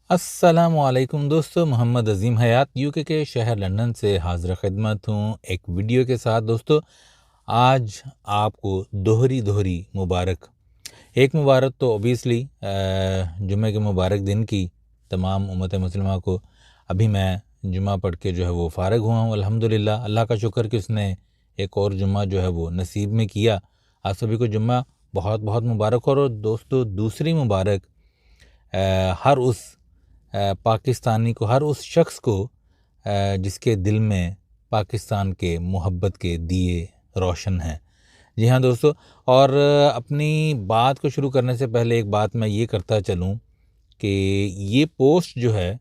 अस्सलामुअलैकुम दोस्तों, मोहम्मद अज़ीम हयात यूके के शहर लंदन से हाज़िर ख़िदमत हूँ एक वीडियो के साथ। दोस्तों, आज आपको दोहरी दोहरी मुबारक। एक मुबारक तो ओबियसली जुमे के मुबारक दिन की तमाम उम्मत मुस्लिमा को। अभी मैं जुमा पढ़ के जो है वो फ़ारिग हुआ हूँ अल्हम्दुलिल्लाह। अल्लाह का शुक्र कि उसने एक और जुम्मा जो है वो नसीब में किया। आप सभी को जुम्मा बहुत बहुत मुबारक हो। और दोस्तों, दूसरी मुबारक हर उस पाकिस्तानी को, हर उस शख्स को जिसके दिल में पाकिस्तान के मोहब्बत के दिए रोशन हैं। जी हाँ दोस्तों, और अपनी बात को शुरू करने से पहले एक बात मैं ये करता चलूँ कि ये पोस्ट जो है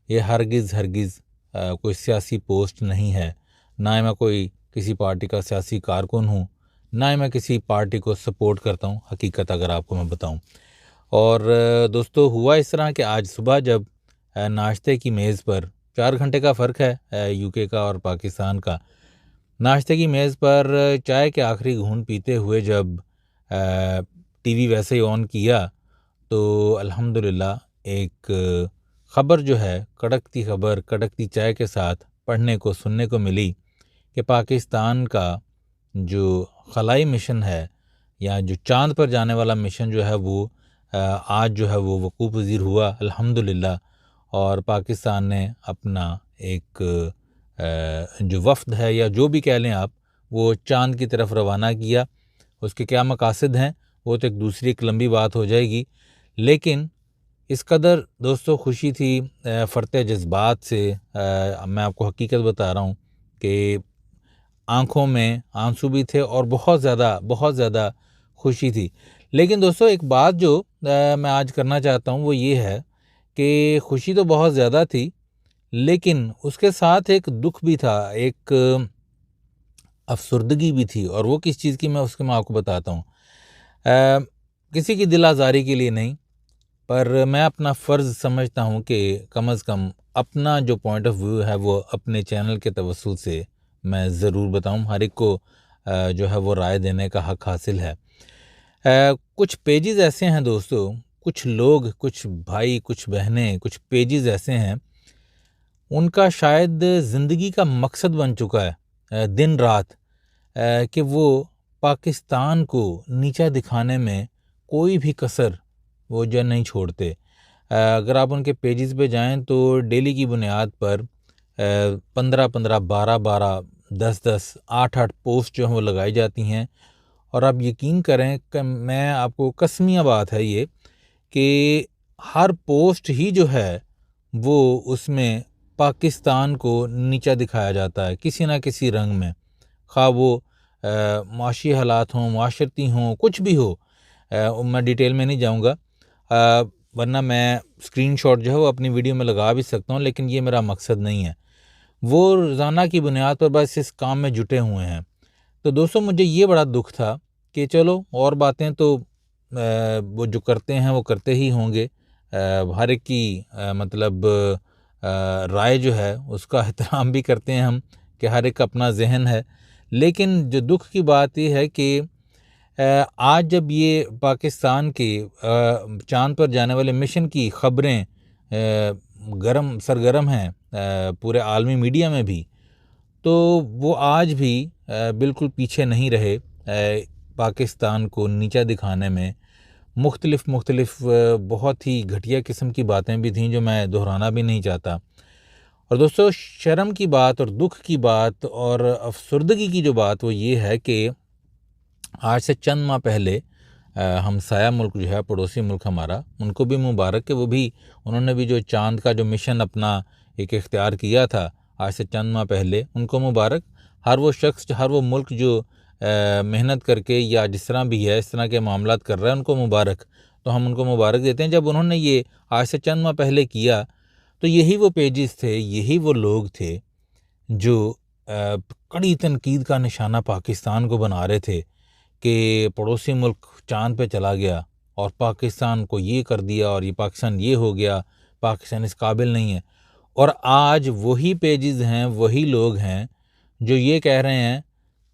ये हरगिज़ हरगिज़ कोई सियासी पोस्ट नहीं है। ना ही मैं कोई किसी पार्टी का सियासी कारकुन हूँ, ना ही मैं किसी पार्टी को सपोर्ट करता हूँ, हकीकत अगर आपको मैं बताऊँ। और दोस्तों, हुआ इस तरह कि आज सुबह जब नाश्ते की मेज़ पर 4 घंटे का फ़र्क है यूके का और पाकिस्तान का। नाश्ते की मेज़ पर चाय के आखिरी घूंट पीते हुए जब टीवी वैसे ही ऑन किया तो अल्हम्दुलिल्लाह एक ख़बर जो है, कड़कती ख़बर कड़कती चाय के साथ पढ़ने को सुनने को मिली कि पाकिस्तान का जो खलाई मिशन है या जो चाँद पर जाने वाला मिशन जो है वो आज जो है वो वकूफ़ पज़ीर हुआ अल्हम्दुलिल्लाह। और पाकिस्तान ने अपना एक जो वफ़द है या जो भी कह लें आप, वो चाँद की तरफ रवाना किया। उसके क्या मकासद हैं वो तो एक दूसरी एक लंबी बात हो जाएगी, लेकिन इस कदर दोस्तों खुशी थी फ़रते जज्बात से। मैं आपको हकीकत बता रहा हूँ कि आँखों में आंसू भी थे और बहुत ज़्यादा खुशी थी। लेकिन दोस्तों, एक बात जो मैं आज करना चाहता हूँ वो ये है कि खुशी तो बहुत ज़्यादा थी, लेकिन उसके साथ एक दुख भी था, एक अफ़सुर्दगी भी थी। और वो किस चीज़ की, मैं आपको बताता हूँ। किसी की दिल आज़ारी के लिए नहीं, पर मैं अपना फ़र्ज़ समझता हूँ कि कम अज़ कम अपना जो पॉइंट ऑफ व्यू है वो अपने चैनल के तवस्सुल से मैं ज़रूर बताऊँ। हर एक को जो है वो राय देने का हक़ हासिल है। कुछ पेजेस ऐसे हैं दोस्तों, कुछ लोग, कुछ भाई, कुछ बहनें, कुछ पेजेस ऐसे हैं, उनका शायद ज़िंदगी का मकसद बन चुका है दिन रात कि वो पाकिस्तान को नीचा दिखाने में कोई भी कसर वो जो नहीं छोड़ते। अगर आप उनके पेजेस पे जाएं तो डेली की बुनियाद पर 15-15, 12-12, 10-10, 8-8 पोस्ट जो हैं वो लगाई जाती हैं। और आप यकीन करें कि मैं आपको कसमिया बात है ये कि हर पोस्ट ही जो है वो उसमें पाकिस्तान को नीचा दिखाया जाता है किसी ना किसी रंग में। ख़्वाह वो माशी हालात हों, माशरती हों, कुछ भी हो। मैं डिटेल में नहीं जाऊँगा, वरना मैं स्क्रीनशॉट जो है वो अपनी वीडियो में लगा भी सकता हूँ, लेकिन ये मेरा मकसद नहीं है। वो रोज़ाना की बुनियाद पर बस इस काम में जुटे हुए हैं। तो दोस्तों, मुझे ये बड़ा दुख था कि चलो, और बातें तो वो जो करते हैं वो करते ही होंगे। हर एक की मतलब राय जो है उसका एहतराम भी करते हैं हम कि हर एक का अपना ज़हन है। लेकिन जो दुख की बात ये है कि आज जब ये पाकिस्तान के चाँद पर जाने वाले मिशन की ख़बरें सरगर्म हैं पूरे आलमी मीडिया में भी, तो वो आज भी बिल्कुल पीछे नहीं रहे पाकिस्तान को नीचा दिखाने में। मुख्तलिफ़ बहुत ही घटिया किस्म की बातें भी थीं जो मैं दोहराना भी नहीं चाहता। और दोस्तों, शर्म की बात और दुख की बात और अफ़सुर्दगी की जो बात वो ये है कि आज से चंद माह पहले हमसाया मुल्क जो है, पड़ोसी मुल्क हमारा, उनको भी मुबारक कि वो भी, उन्होंने भी जो चाँद का जो मिशन अपना एक इख्तियार किया था आज से चंद माह पहले, उनको मुबारक। हर वो शख्स, हर वो मुल्क जो मेहनत करके या जिस तरह भी है इस तरह के मामलात कर रहा है, उनको मुबारक। तो हम उनको मुबारक देते हैं। जब उन्होंने ये आज से चंद माह पहले किया तो यही वो पेजेस थे, यही वो लोग थे जो कड़ी तनकीद का निशाना पाकिस्तान को बना रहे थे कि पड़ोसी मुल्क चाँद पे चला गया और पाकिस्तान को ये कर दिया और ये पाकिस्तान ये हो गया, पाकिस्तान इस काबिल नहीं है। और आज वही पेजेस हैं, वही लोग हैं जो ये कह रहे हैं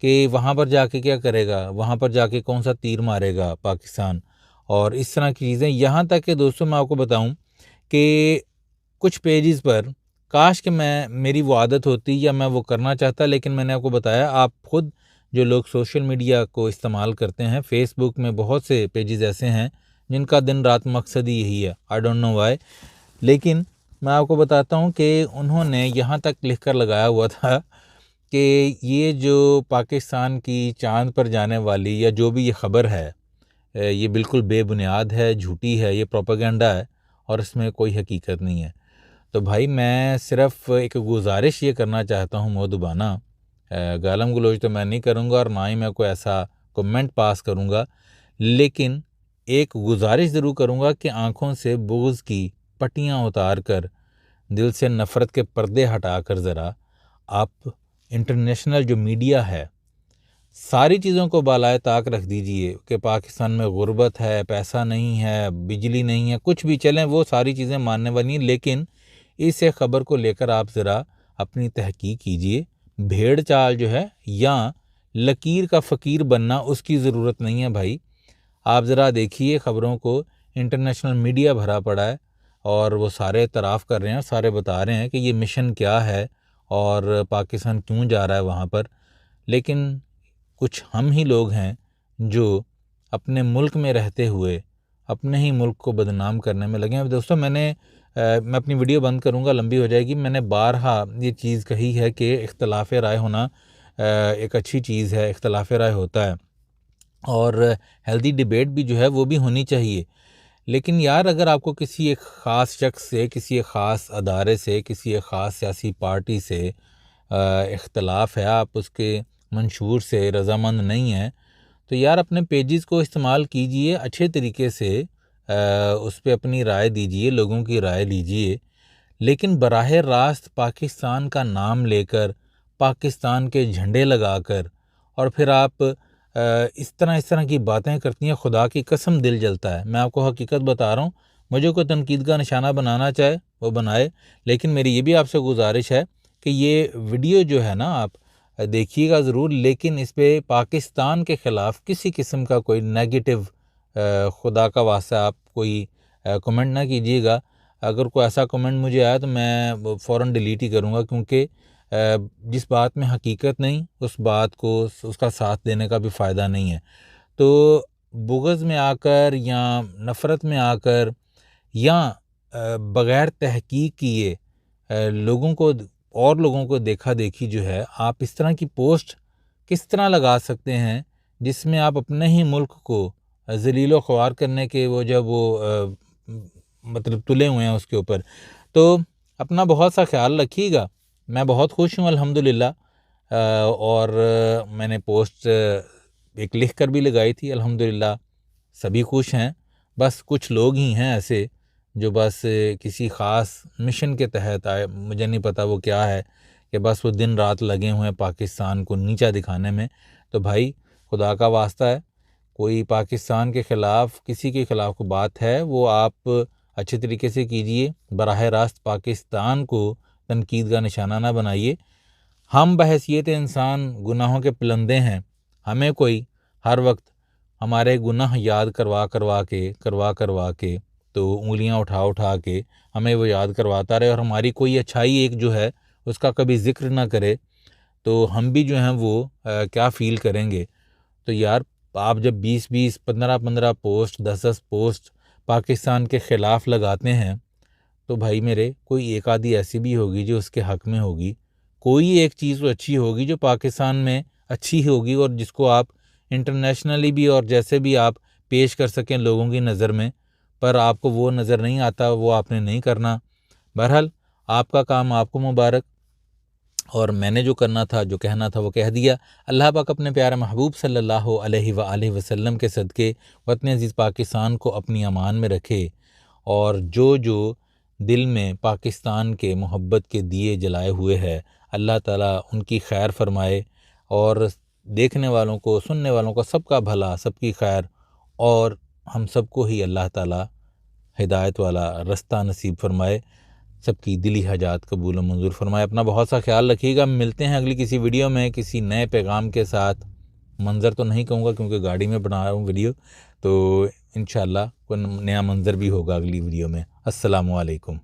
कि वहाँ पर जाके क्या करेगा, वहाँ पर जाके कौन सा तीर मारेगा पाकिस्तान, और इस तरह की चीज़ें। यहाँ तक कि दोस्तों, मैं आपको बताऊँ कि कुछ पेजेस पर काश कि मेरी वो आदत होती या मैं वो करना चाहता, लेकिन मैंने आपको बताया, आप खुद जो लोग सोशल मीडिया को इस्तेमाल करते हैं, फेसबुक में बहुत से पेजेस ऐसे हैं जिनका दिन रात मकसद ही यही है, आई डोंट नो व्हाई। लेकिन मैं आपको बताता हूँ कि उन्होंने यहाँ तक लिख कर लगाया हुआ था कि ये जो पाकिस्तान की चाँद पर जाने वाली या जो भी ये ख़बर है, ये बिल्कुल बेबुनियाद है, झूठी है, ये प्रोपेगेंडा है और इसमें कोई हकीकत नहीं है। तो भाई मैं सिर्फ़ एक गुजारिश ये करना चाहता हूँ मौदूबाना, गालम गलोच तो मैं नहीं करूँगा और ना ही मैं कोई ऐसा कमेंट पास करूँगा, लेकिन एक गुजारिश ज़रूर करूँगा कि आँखों से बुग़्ज़ की पट्टियाँ उतार कर, दिल से नफ़रत के पर्दे हटाकर ज़रा आप इंटरनेशनल जो मीडिया है, सारी चीज़ों को बालाए ताक रख दीजिए कि पाकिस्तान में गुर्बत है, पैसा नहीं है, बिजली नहीं है, कुछ भी चलें, वो सारी चीज़ें मानने वाली हैं, लेकिन इस एक ख़बर को लेकर आप ज़रा अपनी तहकीक कीजिए। भेड़ चाल जो है या लकीर का फ़कीर बनना, उसकी ज़रूरत नहीं है भाई। आप ज़रा देखिए ख़बरों को, इंटरनेशनल मीडिया भरा पड़ा है और वो सारे एतराफ़ कर रहे हैं, सारे बता रहे हैं कि ये मिशन क्या है और पाकिस्तान क्यों जा रहा है वहाँ पर। लेकिन कुछ हम ही लोग हैं जो अपने मुल्क में रहते हुए अपने ही मुल्क को बदनाम करने में लगे हैं। दोस्तों मैं अपनी वीडियो बंद करूंगा, लंबी हो जाएगी। मैंने बारहा ये चीज़ कही है कि इख्तलाफ़ राय होना एक अच्छी चीज़ है, इख्तलाफ़ राय होता है और हेल्दी डिबेट भी जो है वो भी होनी चाहिए। लेकिन यार अगर आपको किसी एक ख़ास शख्स से, किसी एक ख़ास अदारे से, किसी एक ख़ास सियासी पार्टी से इख्तलाफ है, आप उसके मंशूर से रज़ामंद नहीं हैं, तो यार अपने पेजेस को इस्तेमाल कीजिए, अच्छे तरीके से उस पे अपनी राय दीजिए, लोगों की राय लीजिए। लेकिन बराह रास्त पाकिस्तान का नाम लेकर, पाकिस्तान के झंडे लगाकर और फिर आप इस तरह की बातें करती हैं, खुदा की कसम दिल जलता है। मैं आपको हकीकत बता रहा हूँ, मुझे कोई तनकीद का निशाना बनाना चाहे वो बनाए, लेकिन मेरी ये भी आपसे गुजारिश है कि ये वीडियो जो है ना आप देखिएगा ज़रूर, लेकिन इस पे पाकिस्तान के ख़िलाफ़ किसी किस्म का कोई नेगेटिव खुदा का वास्ता आप कोई कमेंट ना कीजिएगा। अगर कोई ऐसा कमेंट मुझे आया तो मैं फ़ौरन डिलीट ही करूँगा, क्योंकि जिस बात में हकीकत नहीं, उस बात को उसका साथ देने का भी फ़ायदा नहीं है। तो बुग़्ज़ में आकर या नफ़रत में आकर या बग़ैर तहकीक किए लोगों को और लोगों को देखा देखी जो है, आप इस तरह की पोस्ट किस तरह लगा सकते हैं जिसमें आप अपने ही मुल्क को ज़लील व ख्वार करने के वो जब वो मतलब तुले हुए हैं उसके ऊपर। तो अपना बहुत सा ख्याल रखिएगा। मैं बहुत खुश हूँ अल्हम्दुलिल्लाह और मैंने पोस्ट एक लिख कर भी लगाई थी, अल्हम्दुलिल्लाह सभी खुश हैं। बस कुछ लोग ही हैं ऐसे जो बस किसी ख़ास मिशन के तहत आए, मुझे नहीं पता वो क्या है, कि बस वो दिन रात लगे हुए हैं पाकिस्तान को नीचा दिखाने में। तो भाई खुदा का वास्ता है, कोई पाकिस्तान के ख़िलाफ़, किसी के ख़िलाफ़ को बात है वो आप अच्छे तरीके से कीजिए, बराह रास्त पाकिस्तान को तनकीद का निशाना ना बनाइए। हम बहैसियत इंसान गुनाहों के पलंदे हैं, हमें कोई हर वक्त हमारे गुनाह याद करवा के तो उंगलियां उठा के हमें वो याद करवाता रहे और हमारी कोई अच्छाई एक जो है उसका कभी ज़िक्र ना करे, तो हम भी जो हैं वो क्या फ़ील करेंगे। तो यार आप जब 20-20, 15-15 पोस्ट, 10-10 पोस्ट पाकिस्तान के ख़िलाफ़ लगाते हैं, तो भाई मेरे कोई एक आधी ऐसी भी होगी जो उसके हक़ में होगी, कोई एक चीज़ तो अच्छी होगी जो पाकिस्तान में अच्छी होगी और जिसको आप इंटरनेशनली भी और जैसे भी आप पेश कर सकें लोगों की नज़र में, पर आपको वो नज़र नहीं आता, वो आपने नहीं करना। बहरहाल आपका काम आपको मुबारक, और मैंने जो करना था, जो कहना था वो कह दिया। अल्लाह पाक अपने प्यारे महबूब सल्लल्लाहु अलैहि वसल्लम के सदक़े वतन अज़ीज़ पाकिस्तान को अपनी अमान में रखे और जो जो दिल में पाकिस्तान के मोहब्बत के दिए जलाए हुए है, अल्लाह ताला उनकी खैर फरमाए और देखने वालों को, सुनने वालों को सबका भला, सबकी खैर, और हम सबको ही अल्लाह ताला हिदायत वाला रास्ता नसीब फरमाए, सबकी दिली हाजात कबूल व मंजूर फरमाए। अपना बहुत सा ख्याल रखिएगा। मिलते हैं अगली किसी वीडियो में किसी नए पैगाम के साथ। मंज़र तो नहीं कहूँगा क्योंकि गाड़ी में बना रहा हूँ वीडियो, तो इंशाअल्लाह कोई नया मंज़र भी होगा अगली वीडियो में। अस्सलामु अलैकुम।